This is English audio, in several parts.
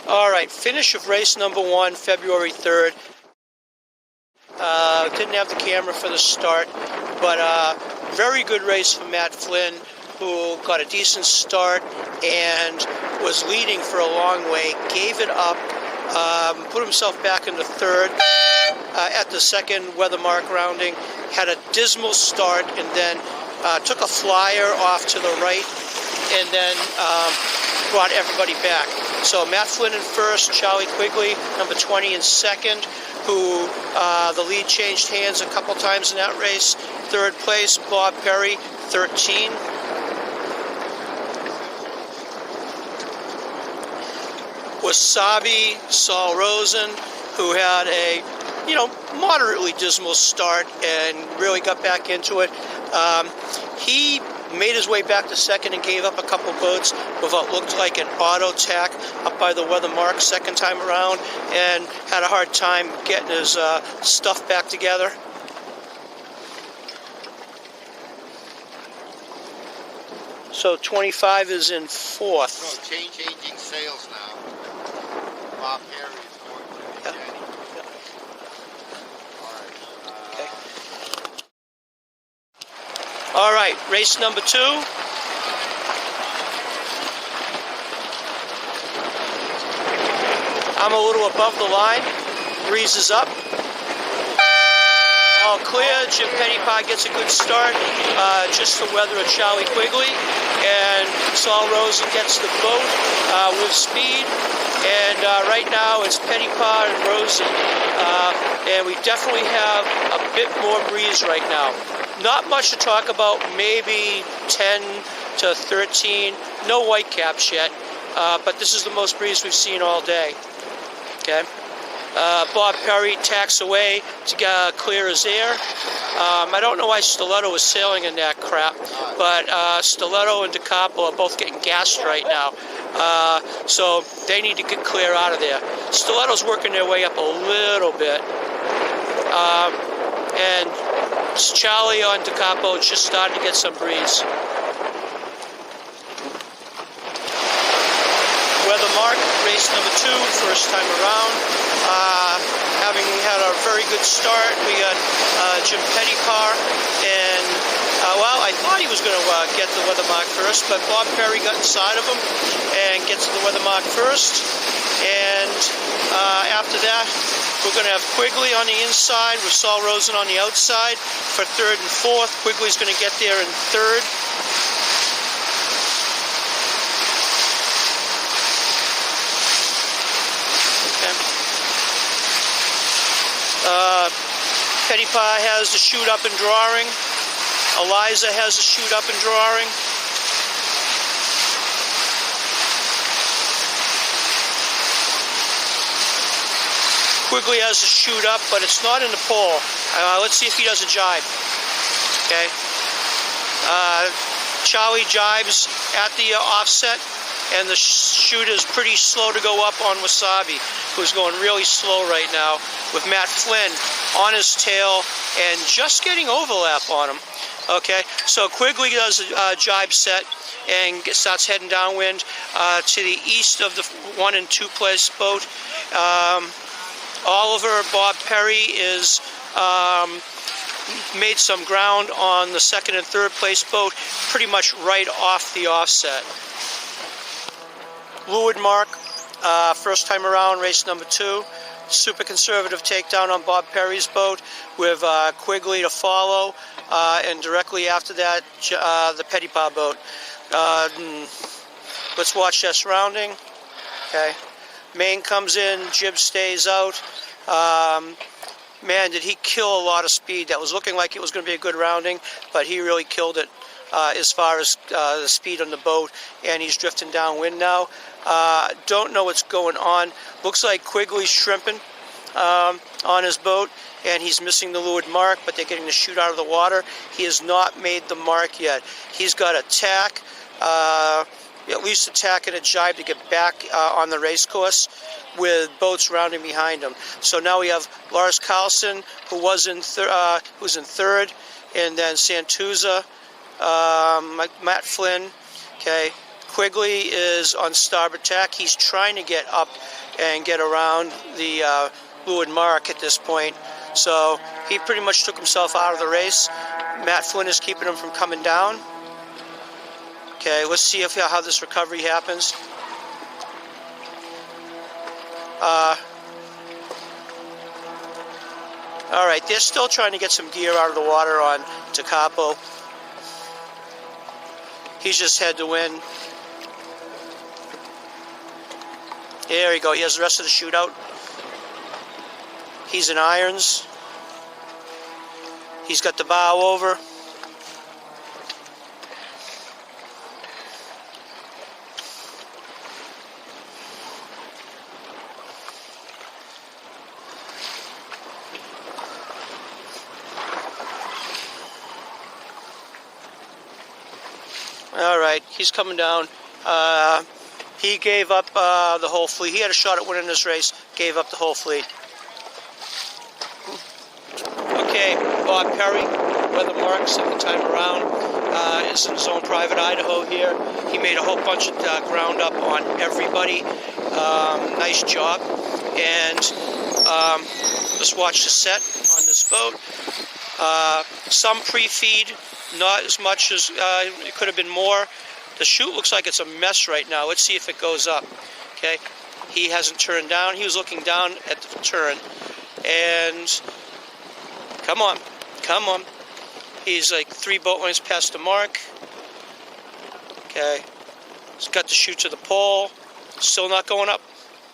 All right, finish of race number 1, February 3rd. Didn't have the camera for the start, but very good race for Matt Flynn, who got a decent start and was leading for a long way, gave it up, put himself back into third at the second weather mark rounding, had a dismal start, and then took a flyer off to the right, and then brought everybody back. So Matt Flynn in first, Charlie Quigley, number 20, in second, who the lead changed hands a couple times in that race. Third place, Bob Perry, 13. Wasabi, Saul Rosen, who had a, moderately dismal start and really got back into it. He made his way back to second and gave up a couple boats with what looked like an auto tack up by the weather mark second time around, and had a hard time getting his stuff back together. So 25 is in fourth. So changing sails now. Bob Perry is going to the Jenny. All right, race number 2. I'm a little above the line. Breeze is up. All clear. Jim Pettypie gets a good start. Just the weather of Charlie Quigley. And Saul Rosen gets the boat with speed. And right now it's Pettypie and Rosen. And we definitely have a bit more breeze right now. Not much to talk about, maybe 10 to 13. No whitecaps yet, but this is the most breeze we've seen all day. Okay. Bob Perry tacks away to clear his air. I don't know why Stiletto is sailing in that crap, but Stiletto and DeCapo are both getting gassed right now. So they need to get clear out of there. Stiletto's working their way up a little bit. And Charlie on DeCapo just starting to get some breeze. Weather mark, race number 2, first time around. Having had a very good start, we got Jim Pettypie, and well, I thought he was going to get the weather mark first, but Bob Perry got inside of him and gets the weather mark first. And after that, we're going to have Quigley on the inside with Saul Rosen on the outside for third and fourth. Quigley's going to get there in third. Pettypie has the chute up and drawing. Eliza has the chute up and drawing. Quigley has the chute up, but it's not in the pole. Let's see if he does a jibe. Okay. Charlie jibes at the offset, and the chute is pretty slow to go up on Wasabi, who's going really slow right now, with Matt Flynn on his tail and just getting overlap on him. Okay, so Quigley does a jibe set and starts heading downwind to the east of the 1 and 2 place boat. Oliver, Bob Perry is made some ground on the 2nd and 3rd place boat, pretty much right off the offset. Leeward mark, first time around, race number 2. Super conservative takedown on Bob Perry's boat with Quigley to follow, and directly after that, the Pettypie boat. Let's watch that rounding. Okay. Main comes in, jib stays out. Man, did he kill a lot of speed. That was looking like it was going to be a good rounding, but he really killed it as far as the speed on the boat, and he's drifting downwind now. Don't know what's going on. Looks like Quigley's shrimping on his boat, and he's missing the leeward mark, but they're getting the chute out of the water. He has not made the mark yet. He's got a tack, at least a tack and a jibe to get back on the race course, with boats rounding behind him. So now we have Lars Carlson, who's in third, and then Santuza, Matt Flynn, okay, Quigley is on starboard tack. He's trying to get up and get around the leeward mark at this point. So he pretty much took himself out of the race. Matt Flynn is keeping him from coming down. Okay, let's see how this recovery happens. All right, they're still trying to get some gear out of the water on Takapo. He's just had to win. There you go. He has the rest of the shootout. He's in irons. He's got the bow over. All right, he's coming down. He gave up the whole fleet. He had a shot at winning this race, gave up the whole fleet. Okay, Bob Perry, weather mark, second time around, is in his own private Idaho here. He made a whole bunch of ground up on everybody. Nice job. And let's watch the set on this boat. Some pre-feed, not as much as it could have been more. The chute looks like it's a mess right now. Let's see if it goes up. Okay, he hasn't turned down. He was looking down at the turn, and come on, come on. He's like 3 boat lengths past the mark. Okay, he's got the chute to the pole. Still not going up.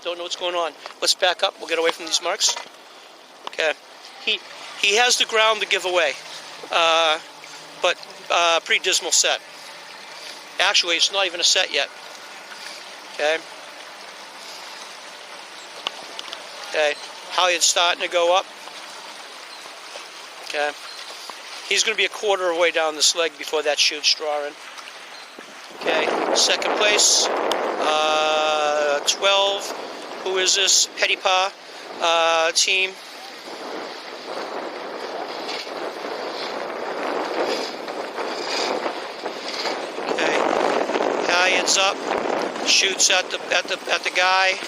Don't know what's going on. Let's back up. We'll get away from these marks. Okay, he has the ground to give away, but pretty dismal set. Actually, it's not even a set yet. Okay. Okay. Halyard's starting to go up. Okay. He's going to be a quarter of the way down this leg before that chute's drawing. Okay. Second place. 12. Who is this? Pettipa team. Halyard's up, shoots at the guy.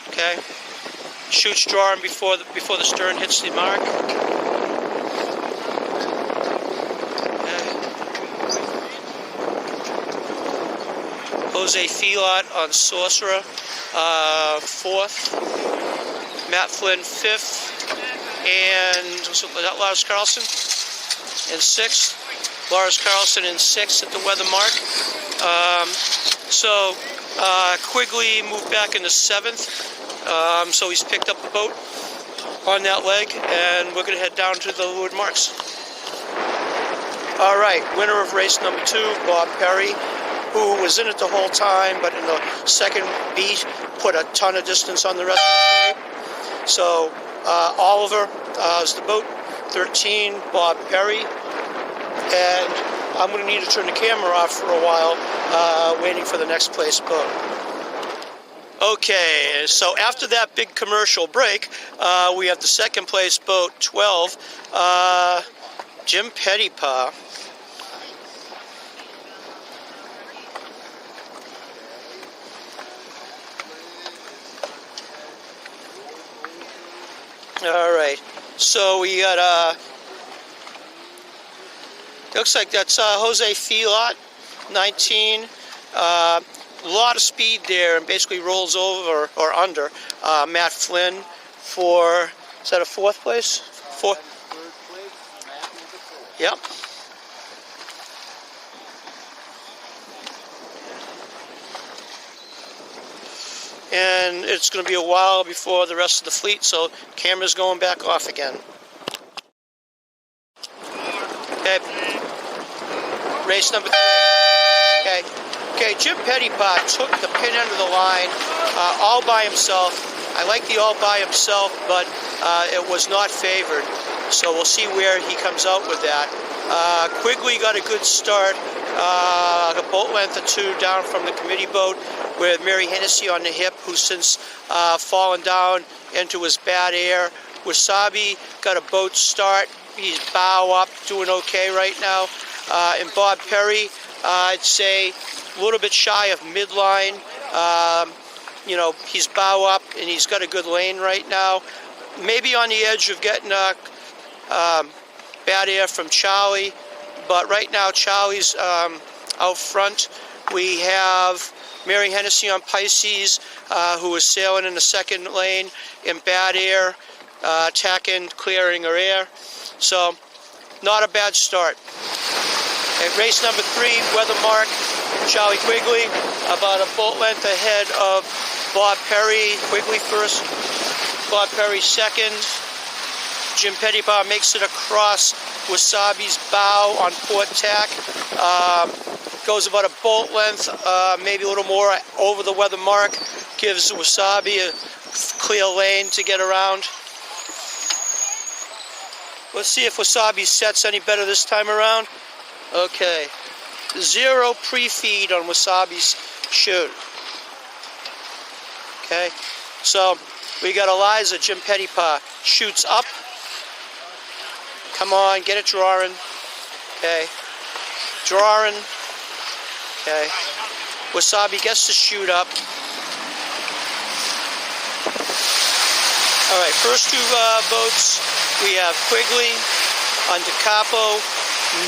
Okay, shoots drawing before the stern hits the mark. Okay. Jose Filot on Sorcerer, 4th. Matt Flynn 5th, and was that Lars Carlson in 6th. Lars Carlson in 6th at the weather mark. Quigley moved back into 7th. So he's picked up the boat on that leg, and we're going to head down to the leeward marks. All right, winner of race number 2, Bob Perry, who was in it the whole time, but in the second beat put a ton of distance on the rest of the day. So Oliver is the boat, 13, Bob Perry. And I'm going to need to turn the camera off for a while, waiting for the next place boat. Okay, so after that big commercial break, we have the second place boat, 12, Jim Pettipa. All right, so we got looks like that's Jose Filot, 19. A lot of speed there, and basically rolls over or under. Matt Flynn for, is that a 4th place? 4th. Yep. And it's going to be a while before the rest of the fleet, so camera's going back off again. Okay. Race number 3. Okay. Okay, Jim Pettipa took the pin end of the line all by himself. I like the all by himself, but it was not favored. So we'll see where he comes out with that. Quigley got a good start, a boat length or 2 down from the committee boat with Mary Hennessy on the hip, who's since fallen down into his bad air. Wasabi got a boat start. He's bow up, doing okay right now. And Bob Perry I'd say a little bit shy of midline. You know, he's bow up and he's got a good lane right now. Maybe on the edge of getting bad air from Charlie, but right now Charlie's out front. We have Mary Hennessy on Pisces, who is sailing in the second lane in bad air, attacking, clearing her air. So, not a bad start. Okay, race number 3, weather mark, Charlie Quigley, about a boat length ahead of Bob Perry. Quigley first, Bob Perry second. Jim Pettybar makes it across Wasabi's bow on port tack. Goes about a boat length, maybe a little more over the weather mark. Gives Wasabi a clear lane to get around. Let's see if Wasabi sets any better this time around. Okay, 0 pre-feed on Wasabi's chute. Okay, so we got Eliza, Jim Pettypaw, shoots up. Come on, get it drawing. Okay, drawing. Okay, Wasabi gets to shoot up. All right, first 2 boats, we have Quigley on DeCapo,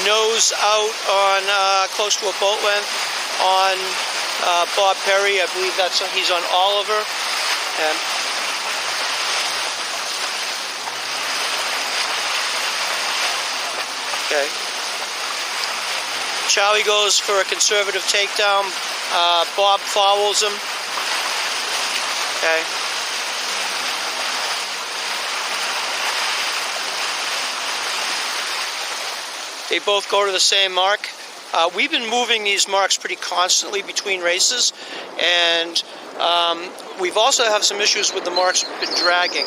nose out on close to a boat length on Bob Perry. I believe he's on Oliver. And okay. Charlie goes for a conservative takedown. Bob follows him. Okay. They both go to the same mark. We've been moving these marks pretty constantly between races, and we've also have some issues with the marks we've been dragging.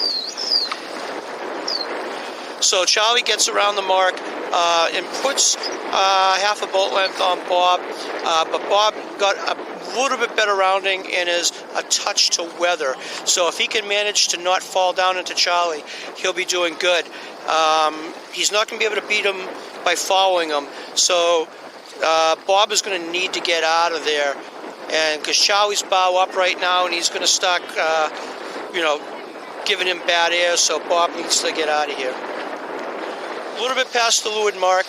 So Charlie gets around the mark and puts half a boat length on Bob, but Bob got a little bit better rounding and is a touch to weather. So if he can manage to not fall down into Charlie, he'll be doing good. He's not going to be able to beat him by following him. So Bob is going to need to get out of there, and because Charlie's bow up right now, and he's going to start, you know, giving him bad air. So Bob needs to get out of here. A little bit past the leeward mark,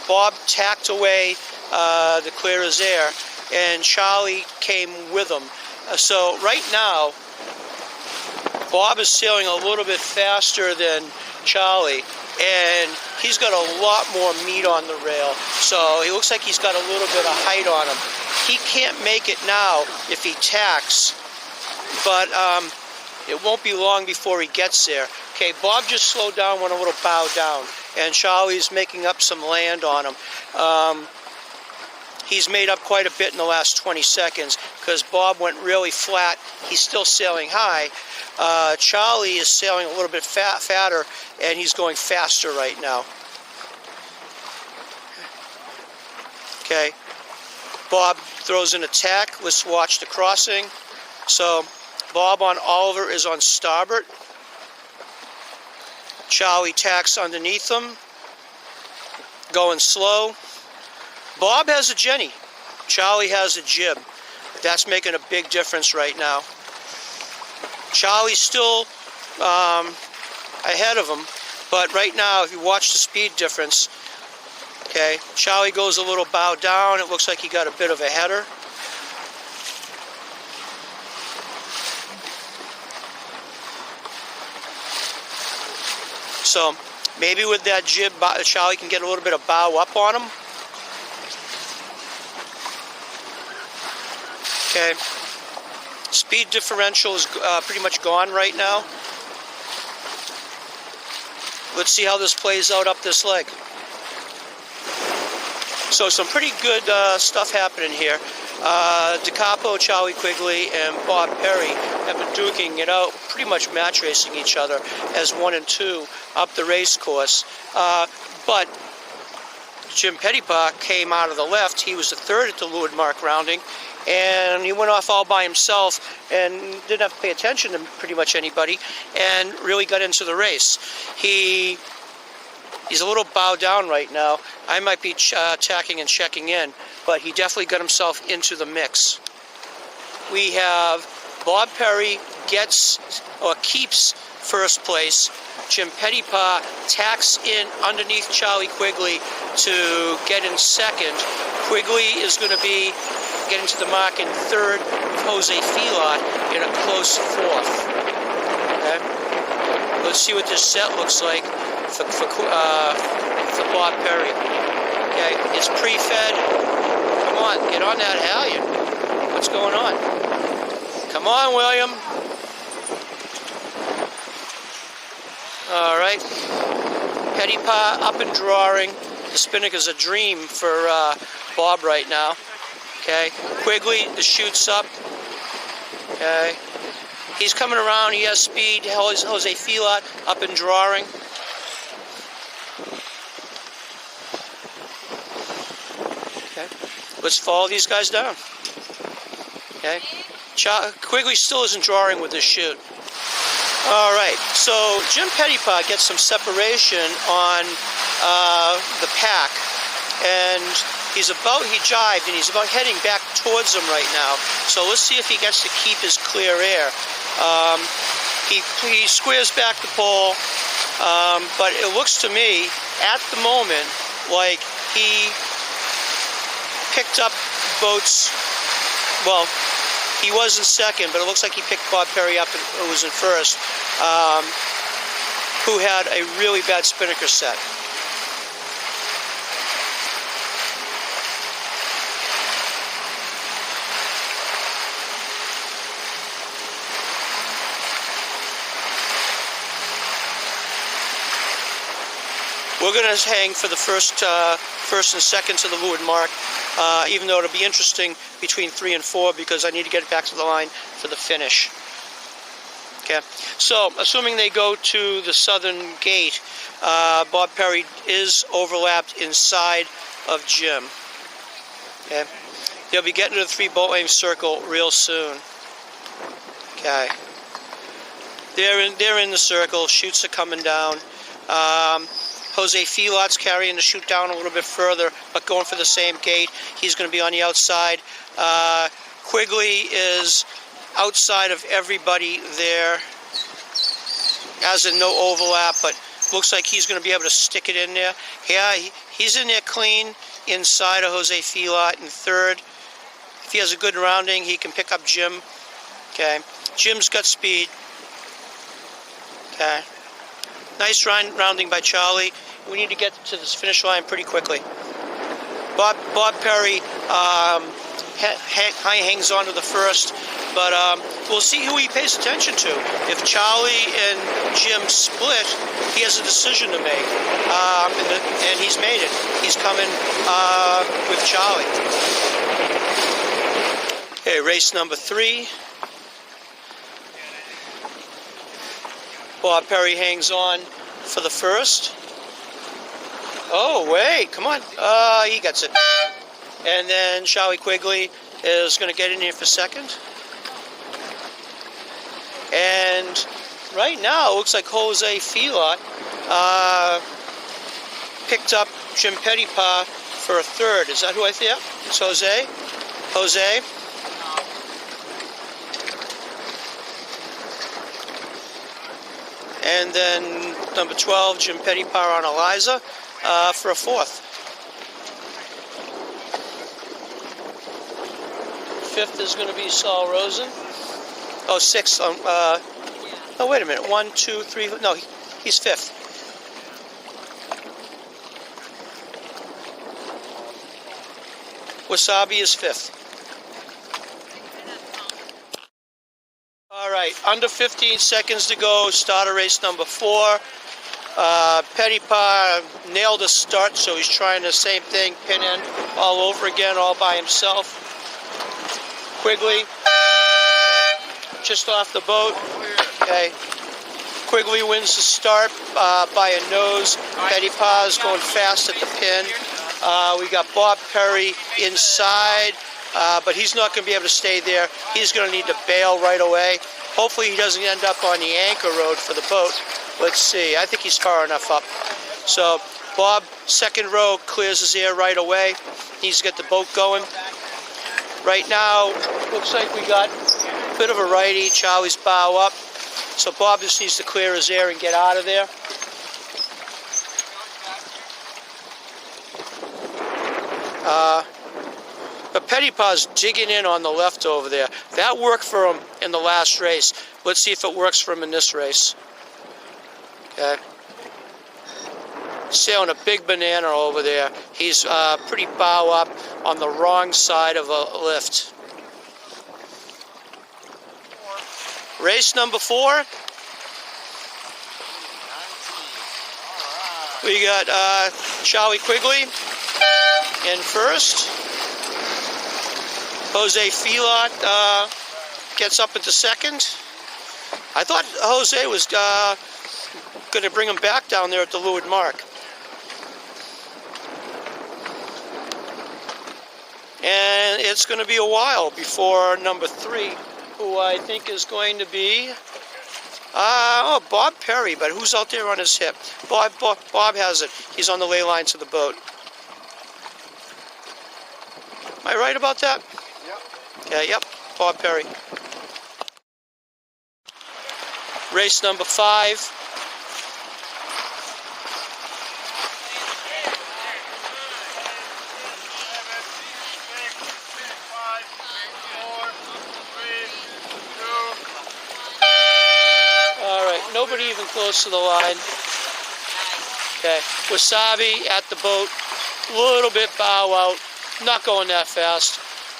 Bob tacked away to clear his air, and Charlie came with him. So right now, Bob is sailing a little bit faster than Charlie, and he's got a lot more meat on the rail. So he looks like he's got a little bit of height on him. He can't make it now if he tacks, but it won't be long before he gets there. Okay, Bob just slowed down, went a little bow down, and Charlie's making up some land on him. He's made up quite a bit in the last 20 seconds because Bob went really flat. He's still sailing high. Charlie is sailing a little bit fatter, and he's going faster right now. Okay, Bob throws an attack. Let's watch the crossing. So Bob on Oliver is on starboard. Charlie tacks underneath him, going slow. Bob has a Jenny. Charlie has a jib. That's making a big difference right now. Charlie's still ahead of him, but right now, if you watch the speed difference, okay, Charlie goes a little bow down. It looks like he got a bit of a header. So maybe with that jib, Charlie can get a little bit of bow up on him. Okay. Speed differential is pretty much gone right now. Let's see how this plays out up this leg. So some pretty good stuff happening here. DeCapo, Charlie Quigley, and Bob Perry have been duking it out, pretty much match racing each other as 1 and 2 up the race course. But Jim Pettypaw came out of the left. He was the third at the leeward mark rounding, and he went off all by himself and didn't have to pay attention to pretty much anybody and really got into the race. He He's a little bowed down right now. I might be tacking and checking in, but he definitely got himself into the mix. We have Bob Perry gets or keeps first place. Jim Pettypaw tacks in underneath Charlie Quigley to get in second. Quigley is going to be getting to the mark in third, with Jose Filot in a close fourth. Okay. Let's see what this set looks like for Bob Perry. Okay, it's pre-fed. Come on, get on that halyard. What's going on? Come on, William. All right. Pettypaw up and drawing. The Spinnaker's a dream for Bob right now. Okay. Quigley, the chute's up. Okay. He's coming around. He has speed. Jose Filot up and drawing. Okay. Let's follow these guys down. Okay. Quigley still isn't drawing with this chute. All right, so Jim Pettypaw gets some separation on the pack, and he jived, and he's about heading back towards him right now. So let's see if he gets to keep his clear air. He squares back the pole, but it looks to me, at the moment, like he picked up boats, well, he was in second, but it looks like he picked Bob Perry up, who was in first, who had a really bad Spinnaker set. We're going to hang for the first and second to the leeward mark, even though it'll be interesting between 3 and 4 because I need to get back to the line for the finish. Okay, so assuming they go to the southern gate, Bob Perry is overlapped inside of Jim. Okay, they'll be getting to the 3 boat lane circle real soon. Okay, they're in the circle. Chutes are coming down. Jose Filot's carrying the chute down a little bit further, but going for the same gate. He's going to be on the outside. Quigley is outside of everybody there, as in no overlap, but looks like he's going to be able to stick it in there. Yeah, he's in there clean inside of Jose Filot in third. If he has a good rounding, he can pick up Jim. Okay, Jim's got speed. Okay. Nice rounding by Charlie. We need to get to this finish line pretty quickly. Bob Perry hangs on to the first, but we'll see who he pays attention to. If Charlie and Jim split, he has a decision to make, and he's made it. He's coming with Charlie. Okay, race number 3. Bob Perry hangs on for the first. Oh, wait, come on. He gets it. And then Charlie Quigley is going to get in here for second. And right now, it looks like Jose Filot picked up Jim Pettypaw for a third. Is that who I think? It's Jose. Jose. And then number 12, Jim Pettypaw on Eliza for a fourth. Fifth is going to be Saul Rosen. Oh, sixth. Oh, wait a minute. 1, 2, 3. No, he's fifth. Wasabi is fifth. All right, under 15 seconds to go, start of race number 4. Pettypaw nailed a start, so he's trying the same thing, pin end all over again, all by himself. Quigley, just off the boat. Okay, Quigley wins the start by a nose. Pettypaw is going fast at the pin. We got Bob Perry inside. But he's not going to be able to stay there. He's going to need to bail right away. Hopefully he doesn't end up on the anchor road for the boat. Let's see. I think he's far enough up. So Bob, second row, clears his air right away. Needs to get the boat going. Right now, looks like we got a bit of a righty. Charlie's bow up. So Bob just needs to clear his air and get out of there. But Pettypaw's digging in on the left over there. That worked for him in the last race. Let's see if it works for him in this race. Okay. Sailing a big banana over there. He's pretty bow up on the wrong side of a lift. Race number 4. We got Charlie Quigley in first. Jose Filot gets up into second. I thought Jose was going to bring him back down there at the leeward mark. And it's going to be a while before number 3, who I think is going to be Bob Perry, but who's out there on his hip? Bob has it. He's on the ley line to the boat. Am I right about that? Yep. Okay, yep, Bob Perry. Race number 5. All right, nobody even close to the line. Okay, Wasabi at the boat, a little bit bow out, not going that fast,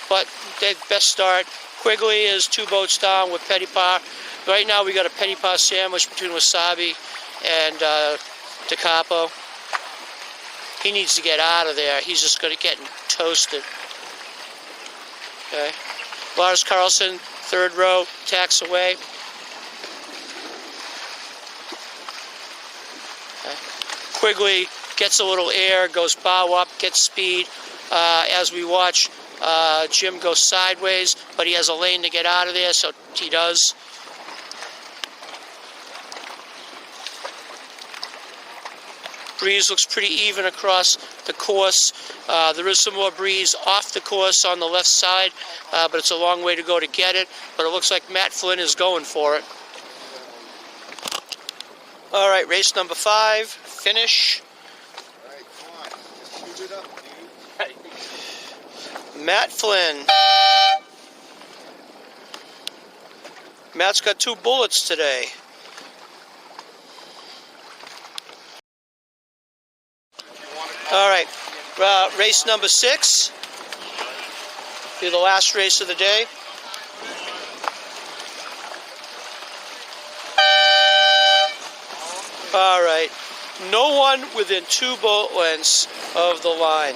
but they best start. Quigley is 2 boats down with Pettypaw. Right now we got a Pettypaw sandwich between Wasabi and DeCapo. He needs to get out of there. He's just going to get toasted. Okay, Lars Carlson, 3rd row, tacks away. Quigley gets a little air, goes bow up, gets speed. As we watch Jim go sideways, but he has a lane to get out of there, so he does. Breeze looks pretty even across the course. There is some more breeze off the course on the left side, but it's a long way to go to get it. But it looks like Matt Flynn is going for it. All right, race number 5, finish. All right, come on. Just shoot it up, dude. Matt Flynn. Matt's got 2 bullets today. All right, race number 6. Be the last race of the day. All right, no one within 2 boat lengths of the line.